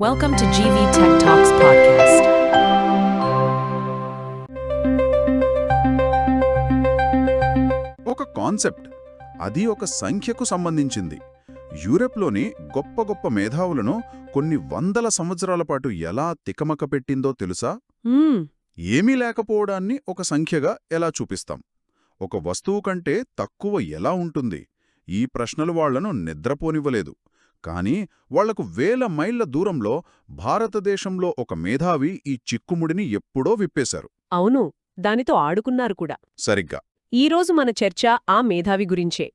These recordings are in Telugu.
Welcome to GV Tech Talks podcast. ఒక కాన్సెప్ట్, అది ఒక సంఖ్యకు సంబంధించింది. యూరప్లోని గొప్ప గొప్ప మేధావులను కొన్ని వందల సంవత్సరాల పాటు ఎలా తికమక పెట్టిందో తెలుసా? ఏమీ లేకపోవడాన్ని ఒక సంఖ్యగా ఎలా చూపిస్తాం? ఒక వస్తువు కంటే తక్కువ ఎలా ఉంటుంది? ఈ ప్రశ్నలు వాళ్లను నిద్రపోనివ్వలేదు. కానీ వాళ్లకు వేల మైళ్ల దూరంలో భారతదేశంలో ఒక మేధావి ఈ చిక్కుముడిని ఎప్పుడో విప్పేశారు. అవును, దానితో ఆడుకున్నారు కూడా. సరిగ్గా. ఈరోజు మన చర్చ ఆ మేధావి గురించే.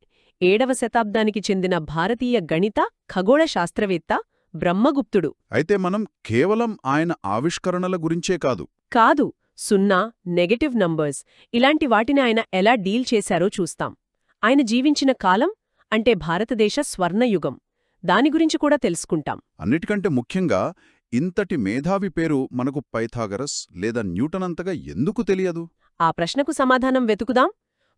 7వ శతాబ్దానికి చెందిన భారతీయ గణిత, ఖగోళ శాస్త్రవేత్త బ్రహ్మగుప్తుడు. అయితే మనం కేవలం ఆయన ఆవిష్కరణల గురించే కాదు, సున్నా, నెగటివ్ నంబర్స్ ఇలాంటి వాటిని ఆయన ఎలా డీల్ చేశారో చూస్తాం. ఆయన జీవించిన కాలం అంటే భారతదేశ స్వర్ణయుగం. దాని గురించి కూడా తెలుసుకుంటాం. అన్నిటికంటే ముఖ్యంగా ఇంతటి మేధావి పేరు మనకు పైథాగరస్ లేదా న్యూటన్ అంతగా ఎందుకు తెలియదు? ఆ ప్రశ్నకు సమాధానం వెతుకుదాం.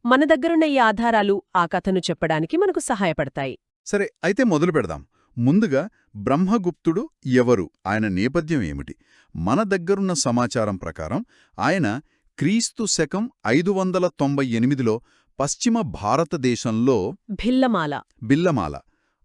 మన దగ్గరున్న ఈ ఆధారాలు ఆ కథను చెప్పడానికి మనకు సహాయపడతాయి. సరే, అయితే మొదలు పెడదాం. ముందుగా బ్రహ్మగుప్తుడు ఎవరు? ఆయన నేపథ్యం ఏమిటి? మన దగ్గరున్న సమాచారం ప్రకారం ఆయన క్రీస్తు శకం 598లో పశ్చిమ భారతదేశంలో బిల్లమాల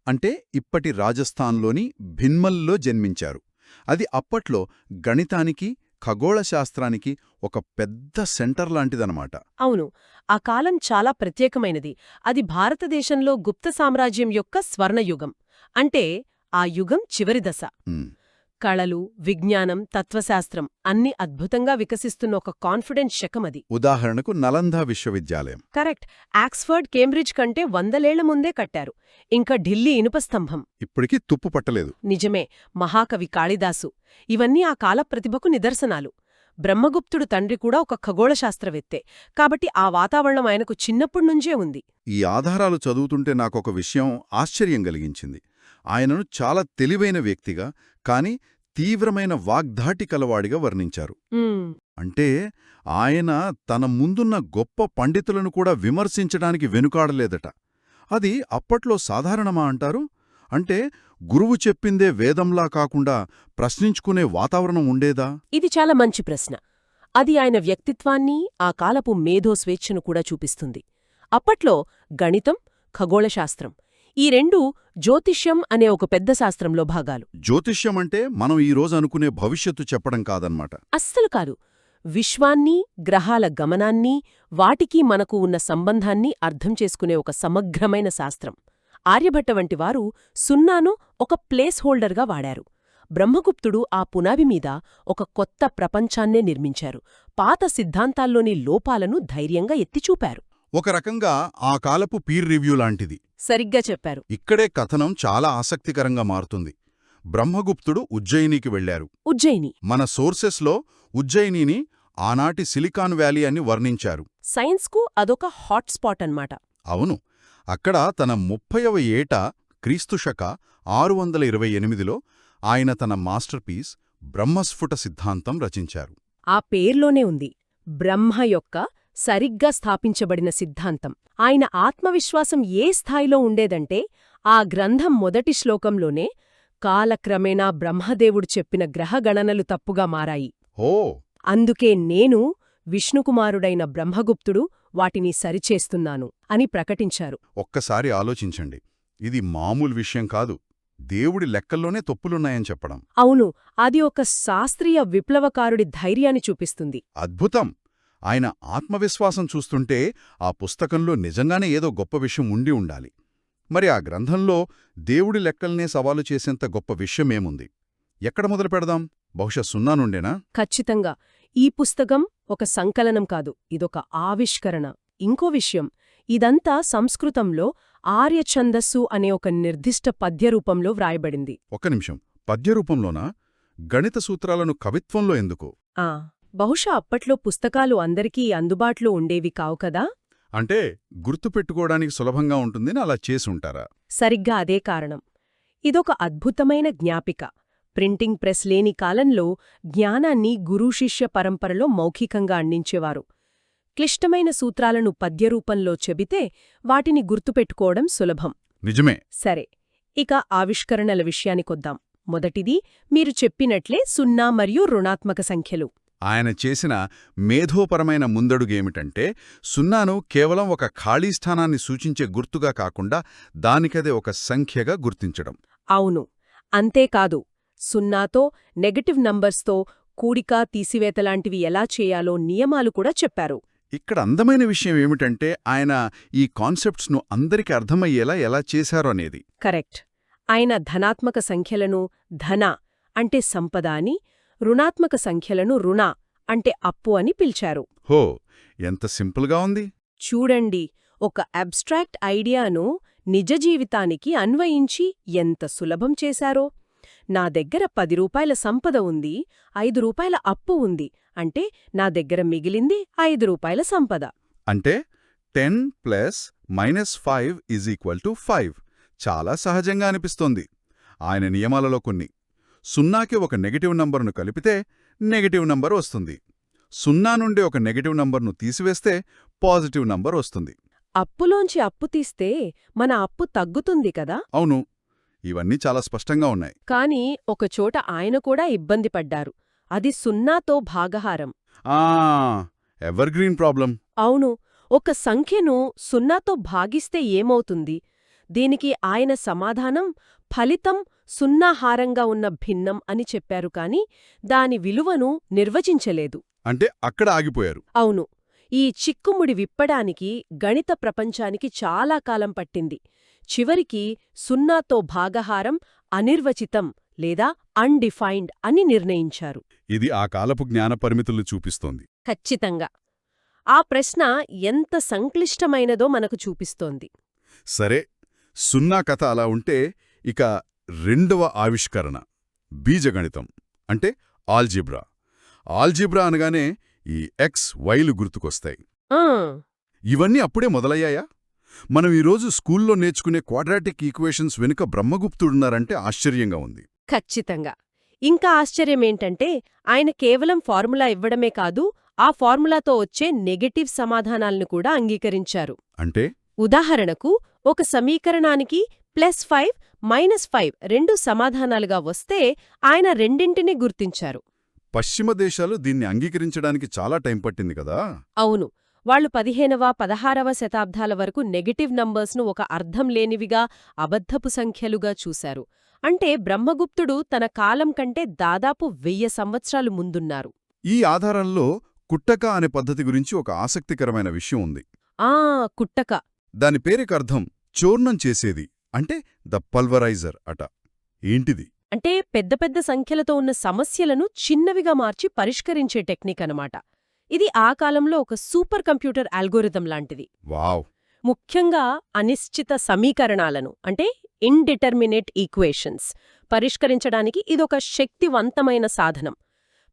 అంటే ఇప్పటి రాజస్థాన్లోని భిన్మల్లో జన్మించారు. అది అప్పట్లో గణితానికి, ఖగోళశాస్త్రానికి ఒక పెద్ద సెంటర్ లాంటిదనమాట. అవును, ఆ కాలం చాలా ప్రత్యేకమైనది. అది భారతదేశంలో గుప్త సామ్రాజ్యం యొక్క స్వర్ణయుగం. అంటే ఆ యుగం చివరి దశ. కళలు, విజ్ఞానం, తత్వశాస్త్రం అన్ని అద్భుతంగా వికసిస్తున్న ఒక కాన్ఫిడెంట్ శకమది. ఉదాహరణకు నలంద విశ్వవిద్యాలయం. కరెక్ట్. ఆక్స్ఫర్డ్, కేంబ్రిడ్జ్ కంటే 100 ముందే కట్టారు. ఇంకా ఢిల్లీ ఇనుపస్తంభం ఇప్పటికీ తుప్పు పట్టలేదు. నిజమే. మహాకవి కాళిదాసు. ఇవన్నీ ఆ కాల ప్రతిభకు నిదర్శనాలు. బ్రహ్మగుప్తుడు తండ్రి కూడా ఒక ఖగోళశాస్త్రవేత్తే. కాబట్టి ఆ వాతావరణం ఆయనకు చిన్నప్పుడ్నుంచే ఉంది. ఈ ఆధారాలు చదువుతుంటే నాకొక విషయం ఆశ్చర్యం కలిగించింది. ఆయనను చాలా తెలివైన వ్యక్తిగా, కాని తీవ్రమైన వాగ్ధాటి కలవాడిగా వర్ణించారు. అంటే ఆయన తన ముందున్న గొప్ప పండితులను కూడా విమర్శించడానికి వెనుకాడలేదట. అది అప్పట్లో సాధారణమా అంటారు? అంటే గురువు చెప్పిందే వేదంలా కాకుండా ప్రశ్నించుకునే వాతావరణం ఉండేదా? ఇది చాలా మంచి ప్రశ్న. అది ఆయన వ్యక్తిత్వాన్ని, ఆ కాలపు మేధో స్వేచ్ఛను కూడా చూపిస్తుంది. అప్పట్లో గణితం, ఖగోళశాస్త్రం ఈ రెండూ జ్యోతిష్యం అనే ఒక పెద్ద శాస్త్రంలో భాగాలు. జ్యోతిష్యం అంటే మనం ఈరోజు అనుకునే భవిష్యత్తు చెప్పడం కాదన్నమాట. అస్సలు కాదు. విశ్వాన్ని, గ్రహాల గమనాన్ని, వాటికి మనకు ఉన్న సంబంధాన్ని అర్థం చేసుకునే ఒక సమగ్రమైన శాస్త్రం. ఆర్యభట్ట వంటివారు సున్నాను ఒక ప్లేస్ హోల్డర్గా వాడారు. బ్రహ్మగుప్తుడు ఆ పునాది మీద ఒక కొత్త ప్రపంచాన్నే నిర్మించారు. పాత సిద్ధాంతాల్లోని లోపాలను ధైర్యంగా ఎత్తిచూపారు. ఒక రకంగా ఆ కాలపు పీర్ రివ్యూ లాంటిది. సరిగ్గా చెప్పారు. ఇక్కడే కథనం చాలా ఆసక్తికరంగా మారుతుంది. బ్రహ్మగుప్తుడు ఉజ్జయినికి వెళ్లారు. ఉజ్జయిని మన సోర్సెస్లో ఉజ్జయినిని ఆనాటి సిలికాన్ వ్యాలీ అని వర్ణించారు. సైన్స్కు అదొక హాట్స్పాట్ అన్నమాట. అవును. అక్కడ తన 30వ ఏట క్రీస్తుశక 628లో ఆయన తన మాస్టర్పీస్ బ్రహ్మస్ఫుట సిద్ధాంతం రచించారు. ఆ పేర్లోనే ఉంది, బ్రహ్మ యొక్క సరిగ్గా స్థాపించబడిన సిద్ధాంతం. ఆయన ఆత్మవిశ్వాసం ఏ స్థాయిలో ఉండేదంటే, ఆ గ్రంథం మొదటి శ్లోకంలోనే కాలక్రమేణా బ్రహ్మదేవుడు చెప్పిన గ్రహగణనలు తప్పుగా మారాయి. అందుకే నేను, విష్ణుకుమారుడైన బ్రహ్మగుప్తుడు వాటిని సరిచేస్తున్నాను అని ప్రకటించారు. ఒక్కసారి ఆలోచించండి. ఇది మామూలు విషయం కాదు. దేవుడి లెక్కల్లోనే తప్పులున్నాయని చెప్పడం. అవును, అది ఒక శాస్త్రీయ విప్లవకారుడి ధైర్యాన్ని చూపిస్తుంది. అద్భుతం. ఆయన ఆత్మవిశ్వాసం చూస్తుంటే ఆ పుస్తకంలో నిజంగానే ఏదో గొప్ప విషయం ఉండి ఉండాలి. మరి ఆ గ్రంథంలో దేవుడి లెక్కల్నే సవాలు చేసేంత గొప్ప విషయమేముంది? ఎక్కడ మొదలు పెడదాం? బహుశా సున్నా నుండేనా? ఖచ్చితంగా. ఈ పుస్తకం ఒక సంకలనం కాదు, ఇదొక ఆవిష్కరణ. ఇంకో విషయం, ఇదంతా సంస్కృతంలో ఆర్యఛందస్సు అనే ఒక నిర్దిష్ట పద్యరూపంలో వ్రాయబడింది. ఒక్క నిమిషం, పద్యరూపంలోనా? గణిత సూత్రాలను కవిత్వంలో ఎందుకు? బహుశా అప్పట్లో పుస్తకాలు అందరికీ అందుబాటులో ఉండేవి కావు కదా. అంటే గుర్తుపెట్టుకోవడానికి సులభంగా ఉంటుందని అలా చేసుంటారా? సరిగ్గా అదే కారణం. ఇదొక అద్భుతమైన జ్ఞాపిక. ప్రింటింగ్ ప్రెస్ లేని కాలంలో జ్ఞానాన్ని గురుశిష్య పరంపరలో మౌఖికంగా అందించేవారు. క్లిష్టమైన సూత్రాలను పద్యరూపంలో చెబితే వాటిని గుర్తుపెట్టుకోవడం సులభం. నిజమే. సరే, ఇక ఆవిష్కరణల విషయానికొద్దాం. మొదటిది మీరు చెప్పినట్లే 0 మరియు రుణాత్మక సంఖ్యలు. ఆయన చేసిన మేధోపరమైన ముందడుగేమిటంటే సున్నాను కేవలం ఒక ఖాళీ స్థానాన్ని సూచించే గుర్తుగా కాకుండా దానికదే ఒక సంఖ్యగా గుర్తించడం. అవును. అంతేకాదు, 0తో నెగటివ్ నంబర్స్తో కూడిక తీసివేతలాంటివి ఎలా చేయాలో నియమాలు కూడా చెప్పారు. ఇక్కడ అందమైన విషయం ఏమిటంటే ఆయన ఈ కాన్సెప్ట్స్ను అందరికి అర్థమయ్యేలా ఎలా చేశారో అనేది. కరెక్ట్. ఆయన ధనాత్మక సంఖ్యలను ధన అంటే సంపద అని, రుణాత్మక సంఖ్యలను రుణ అంటే అప్పు అని పిలిచారు. హో, ఎంత సింపుల్గా ఉంది. చూడండి, ఒక అబ్స్ట్రాక్ట్ ఐడియాను నిజ జీవితానికి అన్వయించి ఎంత సులభం చేశారో. నా దగ్గర 10 రూపాయల సంపద ఉంది, 5 రూపాయల అప్పు ఉంది అంటే నా దగ్గర మిగిలింది 5 రూపాయల సంపద. అంటే 10 + -5 = 5. చాలా సహజంగా అనిపిస్తోంది. ఆయన నియమాలలో కొన్ని. 0కి ఒక నెగటివ్ నంబర్ను కలిపితే నెగటివ్ నంబర్ వస్తుంది. 0 నుండి ఒక నెగటివ్ నంబర్ను తీసివేస్తే పాజిటివ్ నంబర్ వస్తుంది. అప్పులోంచి అప్పు తీస్తే మన అప్పు తగ్గుతుంది కదా. అవును, ఇవన్నీ చాలా స్పష్టంగా ఉన్నాయి. కాని ఒకచోట ఆయన కూడా ఇబ్బంది పడ్డారు. అది 0తో భాగహారం. Evergreen problem. అవును, ఒక సంఖ్యను 0తో భాగిస్తే ఏమవుతుంది? దీనికి ఆయన సమాధానం ఫలితం 0 హారంగా ఉన్న భిన్నం అని చెప్పారు కాని దాని విలువను నిర్వచించలేదు. అంటే అక్కడ ఆగిపోయారు. అవును, ఈ చిక్కుముడి విప్పడానికి గణిత ప్రపంచానికి చాలా కాలం పట్టింది. చివరికి 0తో భాగహారం అనిర్వచితం లేదా అన్డిఫైన్డ్ అని నిర్ణయించారు. ఇది ఆ కాలపు జ్ఞాన పరిమితులు చూపిస్తోంది. ఖచ్చితంగా. ఆ ప్రశ్న ఎంత సంక్లిష్టమైనదో మనకు చూపిస్తోంది. సరే, 0 కథ అలా ఉంటే ఇక రెండవ ఆవిష్కరణ బీజగణితం అంటే ఆల్జీబ్రా. ఆల్జీబ్రా అనగానే ఈ ఎక్స్ వైలు గుర్తుకొస్తాయి. ఆ ఇవన్నీ అప్పుడే మొదలయ్యాయా? మనం ఈరోజు స్కూల్లో నేర్చుకునే క్వాడ్రాటిక్ ఈక్వేషన్స్ వెనుక బ్రహ్మగుప్తుడున్నారంటే ఆశ్చర్యంగా ఉంది. ఖచ్చితంగా. ఇంకా ఆశ్చర్యమేంటంటే ఆయన కేవలం ఫార్ములా ఇవ్వడమే కాదు, ఆ ఫార్ములాతో వచ్చే నెగటివ్ సమాధానాలను కూడా అంగీకరించారు. అంటే ఉదాహరణకు, ఒక సమీకరణానికి +5 -5 రెండు సమాధానాలుగా వస్తే ఆయన రెండింటినీ గుర్తించారు. పశ్చిమ దేశాలు దీన్ని అంగీకరించడానికి చాలా టైం పట్టింది కదా. అవును, వాళ్లు 15వ, 16వ శతాబ్దాల వరకు నెగటివ్ నంబర్స్ను ఒక అర్థం లేనివిగా, అబద్ధపు సంఖ్యలుగా చూశారు. అంటే బ్రహ్మగుప్తుడు తన కాలం కంటే దాదాపు 1000 సంవత్సరాలు ముందున్నారు. ఈ ఆధారంలో కుట్టక అనే పద్ధతి గురించి ఒక ఆసక్తికరమైన విషయం ఉంది. కుట్టక. దాని పేరుకర్థం చూర్ణం చేసేది, అంటే ద పల్వరైజర్ అట. ఏంటిది? అంటే పెద్ద పెద్ద సంఖ్యలతో ఉన్న సమస్యలను చిన్నవిగా మార్చి పరిష్కరించే టెక్నిక్ అనమాట. ఇది ఆ కాలంలో ఒక సూపర్ కంప్యూటర్ అల్గోరిథం లాంటిది. వావ్! ముఖ్యంగా అనిశ్చిత సమీకరణాలను అంటే ఇండిటర్మినేట్ ఈక్వేషన్స్ పరిష్కరించడానికి ఇదొక శక్తివంతమైన సాధనం.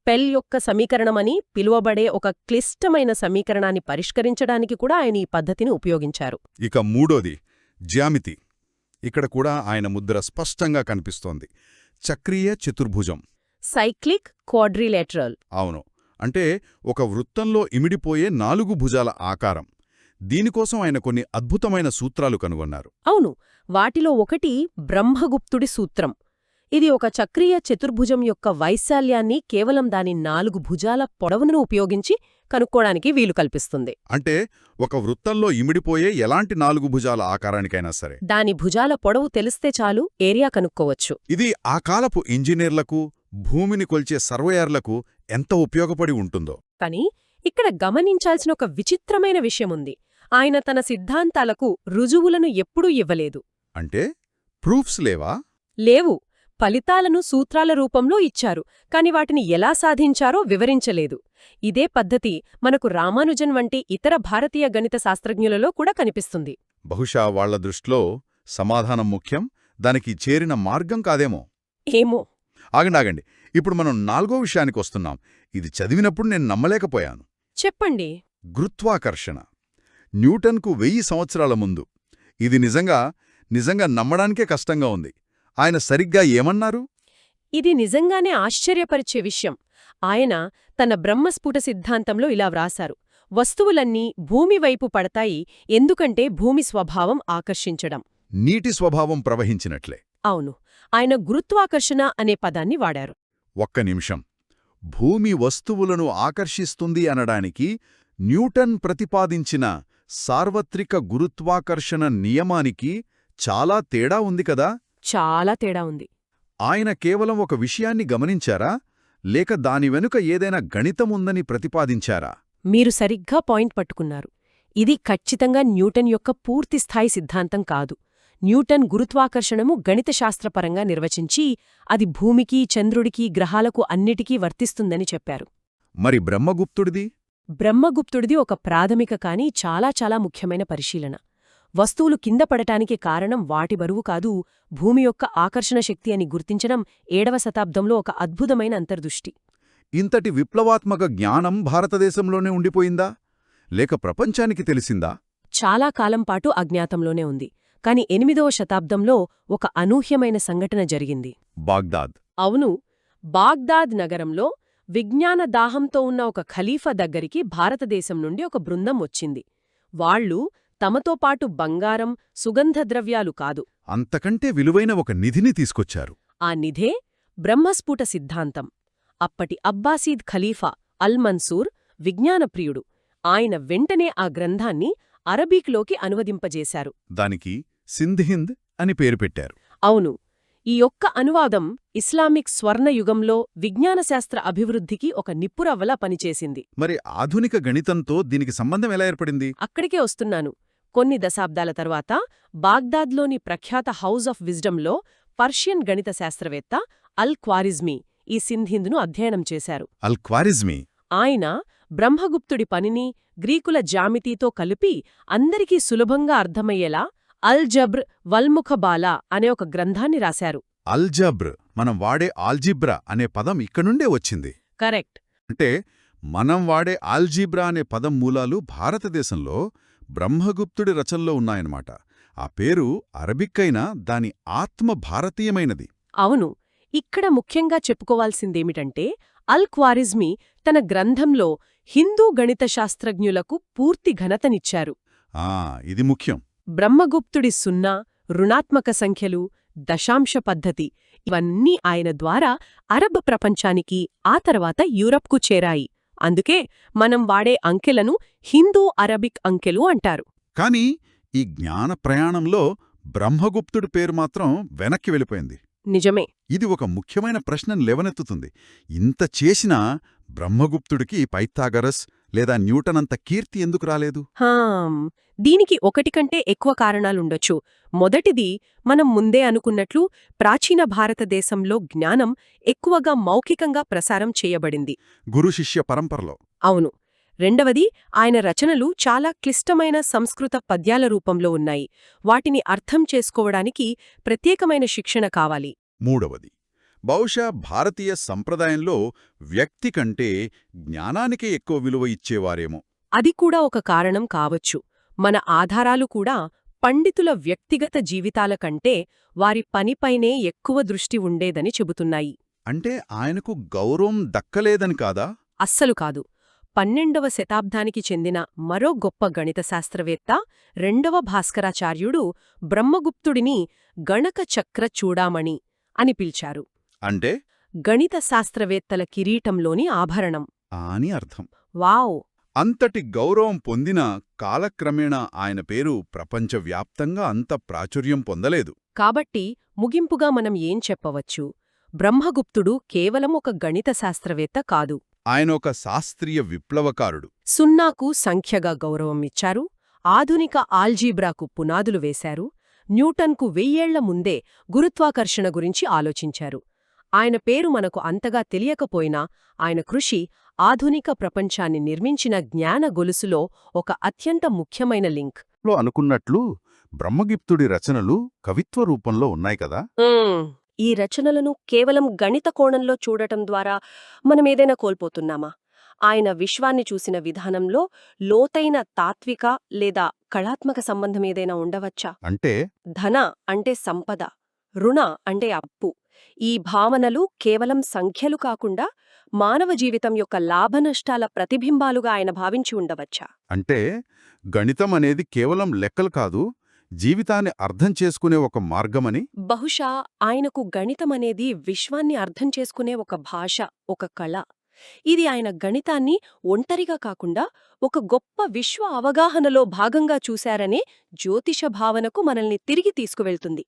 పెల్ యొక్క సమీకరణమని పిలువబడే ఒక క్లిష్టమైన సమీకరణాన్ని పరిష్కరించడానికి కూడా ఆయన ఈ పద్ధతిని ఉపయోగించారు. ఇక మూడోది జ్యామితి. ఇక్కడ కూడా ఆయన ముద్ర స్పష్టంగా కనిపిస్తోంది. చక్రీయ చతుర్భుజం. Cyclic quadrilateral. అవును, అంటే ఒక వృత్తంలో ఇమిడిపోయే 4 భుజాల ఆకారం. దీనికోసం ఆయన కొన్ని అద్భుతమైన సూత్రాలు కనుగొన్నారు. అవును, వాటిలో ఒకటి బ్రహ్మగుప్తుడి సూత్రం. ఇది ఒక చక్రీయ చతుర్భుజం యొక్క వైశాల్యాన్ని కేవలం దాని 4 భుజాల పొడవును ఉపయోగించి కనుక్కోడానికి వీలు కల్పిస్తుంది. అంటే ఒక వృత్తంలో ఇమిడిపోయే ఎలాంటి 4 భుజాల ఆకారానికైనా సరే దాని భుజాల పొడవు తెలిస్తే చాలు ఏరియా కనుక్కోవచ్చు. ఇది ఆ కాలపు ఇంజనీర్లకు, భూమిని కొల్చే సర్వేయర్లకు ఎంత ఉపయోగపడి ఉంటుందో. కాని ఇక్కడ గమనించాల్సిన ఒక విచిత్రమైన విషయముంది. ఆయన తన సిద్ధాంతాలకు రుజువులను ఎప్పుడూ ఇవ్వలేదు. అంటే ప్రూఫ్స్ లేవా? లేవు. ఫలితాలను సూత్రాల రూపంలో ఇచ్చారు, కాని వాటిని ఎలా సాధించారో వివరించలేదు. ఇదే పద్ధతి మనకు రామానుజన్ వంటి ఇతర భారతీయ గణిత శాస్త్రజ్ఞులలో కూడా కనిపిస్తుంది. బహుశా వాళ్ల దృష్టిలో సమాధానం ముఖ్యం, దానికి చేరిన మార్గం కాదేమో. ఏమో. ఆగండి, ఇప్పుడు మనం 4వ విషయానికొస్తున్నాం. ఇది చదివినప్పుడు నేను నమ్మలేకపోయాను. చెప్పండి. గురుత్వాకర్షణ. న్యూటన్కు 1000 సంవత్సరాల ముందు. ఇది నిజంగా నమ్మడానికే కష్టంగా ఉంది. ఆయన సరిగ్గా ఏమన్నారు? ఇది నిజంగానే ఆశ్చర్యపరిచే విషయం. ఆయన తన బ్రహ్మస్ఫుట సిద్ధాంతంలో ఇలా వ్రాశారు: వస్తువులన్నీ భూమి వైపు పడతాయి ఎందుకంటే భూమి స్వభావం ఆకర్షించడం. నీటి స్వభావం ప్రవహించినట్లే. అవును. ఆయన గురుత్వాకర్షణ అనే పదాన్ని వాడారు. ఒక్క నిమిషం. భూమి వస్తువులను ఆకర్షిస్తుంది అనడానికి న్యూటన్ ప్రతిపాదించిన సార్వత్రిక గురుత్వాకర్షణ నియమానికి చాలా తేడా ఉంది కదా? చాలా తేడా ఉంది. ఆయన కేవలం ఒక విషయాన్ని గమనించారా, లేక దాని వెనుక ఏదైనా గణితముందని ప్రతిపాదించారా? మీరు సరిగ్గా పాయింట్ పట్టుకున్నారు. ఇది ఖచ్చితంగా న్యూటన్ యొక్క పూర్తిస్థాయి సిద్ధాంతం కాదు. న్యూటన్ గురుత్వాకర్షణము గణితశాస్త్రపరంగా నిర్వచించి అది భూమికి, చంద్రుడికి, గ్రహాలకు అన్నిటికీ వర్తిస్తుందని చెప్పారు. మరి బ్రహ్మగుప్తుడిది? బ్రహ్మగుప్తుడిది ఒక ప్రాథమిక కానీ చాలా చాలా ముఖ్యమైన పరిశీలన. వస్తువులు కింద పడటానికి కారణం వాటి బరువు కాదు, భూమి యొక్క ఆకర్షణ శక్తి అని గుర్తించడం 7వ శతాబ్దంలో ఒక అద్భుతమైన అంతర్దృష్టి. ఇంతటి విప్లవాత్మక జ్ఞానం భారతదేశంలోనే ఉండిపోయిందా, లేక ప్రపంచానికి తెలిసిందా? చాలా కాలం పాటు అజ్ఞాతంలోనే ఉంది. కాని 8వ శతాబ్దంలో ఒక అనూహ్యమైన సంఘటన జరిగింది. బాగ్దాద్. అవును, బాగ్దాద్ నగరంలో విజ్ఞాన దాహంతో ఉన్న ఒక ఖలీఫా దగ్గరికి భారతదేశం నుండి ఒక బృందం వచ్చింది. వాళ్ళు తమతో పాటు బంగారం, సుగంధద్రవ్యాలు కాదు, అంతకంటే విలువైన ఒక నిధిని తీసుకొచ్చారు. ఆ నిధే బ్రహ్మస్ఫుట సిద్ధాంతం. అప్పటి అబ్బాసీద్ ఖలీఫా అల్ మన్సూర్ విజ్ఞానప్రియుడు. ఆయన వెంటనే ఆ గ్రంథాన్ని అరబీక్లోకి అనువదింపజేశారు. దానికి సింధ్హింద్ అని పేరు పెట్టారు. అవును, ఈ ఒక్క అనువాదం ఇస్లామిక్ స్వర్ణయుగంలో విజ్ఞానశాస్త్ర అభివృద్ధికి ఒక నిప్పురవ్వలా పనిచేసింది. మరి ఆధునిక గణితంతో దీనికి సంబంధం ఎలా ఏర్పడింది? అక్కడికే వస్తున్నాను. కొన్ని దశాబ్దాల తరువాత బాగ్దాద్లోని ప్రఖ్యాత హౌస్ ఆఫ్ విజ్డమ్లో పర్షియన్ గణిత శాస్త్రవేత్త అల్ క్వారిజ్మీ ఈ సింధ్హింద్ను అధ్యయనం చేశారు. అల్ క్వారిజ్మీ ఆయన బ్రహ్మగుప్తుడి పనిని గ్రీకుల జామితీతో కలిపి అందరికీ సులభంగా అర్థమయ్యేలా అల్ జబ్ర్ వల్ముఖబాలా అనే ఒక గ్రంథాన్ని రాశారు. అల్జబ్ర్, మనం వాడే ఆల్జిబ్రా అనే పదం ఇక్కడుండే వచ్చింది. కరెక్ట్. అంటే మనం వాడే ఆల్జీబ్రా అనే పదం మూలాలు భారతదేశంలో బ్రహ్మగుప్తుడి రచనలో ఉన్నాయన్నమాట. ఆ పేరు అరబిక్ అయినా దాని ఆత్మ భారతీయమైనది. అవును, ఇక్కడ ముఖ్యంగా చెప్పుకోవాల్సిందేమిటంటే అల్ క్వారిజ్మీ తన గ్రంథంలో హిందూ గణిత శాస్త్రజ్ఞులకు పూర్తి ఘనతనిచ్చారు. ఇది ముఖ్యం. బ్రహ్మగుప్తుడి సున్నా, రుణాత్మక సంఖ్యలు, దశాంశ పద్ధతి ఇవన్నీ ఆయన ద్వారా అరబ్ ప్రపంచానికి, ఆ తర్వాత యూరప్కు చేరాయి. అందుకే మనం వాడే అంకెలను హిందూ అరబిక్ అంకెలు అంటారు. కాని ఈ జ్ఞాన ప్రయాణంలో బ్రహ్మగుప్తుడి పేరు మాత్రం వెనక్కి వెళ్ళిపోయింది. నిజమే. ఇది ఒక ముఖ్యమైన ప్రశ్నను లేవనెత్తుతుంది. ఇంత చేసినా బ్రహ్మగుప్తుడికి పైథాగరస్ లేదా న్యూటన్ అంత కీర్తి ఎందుకు రాలేదు? దీనికి ఒకటి కంటే ఎక్కువ కారణాలుండొచ్చు. మొదటిది, మనం ముందే అనుకున్నట్లు ప్రాచీన భారతదేశంలో జ్ఞానం ఎక్కువగా మౌఖికంగా ప్రసారం చేయబడింది, గురు శిష్య పరంపరలో. అవును. రెండవది, ఆయన రచనలు చాలా క్లిష్టమైన సంస్కృత పద్యాల రూపంలో ఉన్నాయి. వాటిని అర్థం చేసుకోవడానికి ప్రత్యేకమైన శిక్షణ కావాలి. మూడవది, బహుశా భారతీయ సంప్రదాయంలో వ్యక్తి కంటే జ్ఞానానికే ఎక్కువ విలువ ఇచ్చేవారేమో. అది కూడా ఒక కారణం కావచ్చు. మన ఆధారాలు కూడా పండితుల వ్యక్తిగత జీవితాల కంటే వారి పనిపైనే ఎక్కువ దృష్టి ఉండేదని చెబుతున్నాయి. అంటే ఆయనకు గౌరవం దక్కలేదని కాదా? అస్సలు కాదు. 12వ శతాబ్దానికి చెందిన మరో గొప్ప గణిత శాస్త్రవేత్త 2వ భాస్కరాచార్యుడు బ్రహ్మగుప్తుడిని గణక చక్ర చూడామణి అని పిలిచారు. అంటే గణిత శాస్త్రవేత్తల కిరీటంలోని ఆభరణం అని అర్థం. వావ్! అంతటి గౌరవం పొందిన కాలక్రమేణా ఆయన పేరు ప్రపంచవ్యాప్తంగా అంత ప్రాచుర్యం పొందలేదు. కాబట్టి ముగింపుగా మనం ఏం చెప్పవచ్చు? బ్రహ్మగుప్తుడు కేవలం ఒక గణిత శాస్త్రవేత్త కాదు. ఆయన ఒక శాస్త్రీయ విప్లవకారుడు. సున్నాకు సంఖ్యగా గౌరవం ఇచ్చారు, ఆధునిక ఆల్జీబ్రాకు పునాదులు వేశారు, న్యూటన్కు 1000 ఏళ్ల ముందే గురుత్వాకర్షణ గురించి ఆలోచించారు. ఆయన పేరు మనకు అంతగా తెలియకపోయినా ఆయన కృషి ఆధునిక ప్రపంచాన్ని నిర్మించిన జ్ఞాన గొలుసులో ఒక అత్యంత ముఖ్యమైన లింక్. అనుకున్నట్లు బ్రహ్మగుప్తుడి రచనలు కవిత్వ రూపంలో ఉన్నాయి కదా? ఈ రచనలను కేవలం గణిత కోణంలో చూడటం ద్వారా మనమేదైనా కోల్పోతున్నామా? ఆయన విశ్వాన్ని చూసిన విధానంలో లోతైన తాత్విక లేదా కళాత్మక సంబంధమేదైనా ఉండవచ్చా? అంటే ధన అంటే సంపద, రుణ అంటే అప్పు. ఈ భావనలు కేవలం సంఖ్యలు కాకుండా మానవ జీవితం యొక్క లాభనష్టాల ప్రతిబింబాలుగా ఆయన భావించి ఉండవచ్చా? అంటే గణితం అనేది కేవలం లెక్కలు కాదు, జీవితాన్ని అర్థం చేసుకునే ఒక మార్గమని. బహుశా ఆయనకు గణితమనేది విశ్వాన్ని అర్థం చేసుకునే ఒక భాష, ఒక కళ. ఇది ఆయన గణితాన్ని ఒంటరిగా కాకుండా ఒక గొప్ప విశ్వ అవగాహనలో భాగంగా చూశారనే జ్యోతిష భావనకు మనల్ని తిరిగి తీసుకువెళ్తుంది.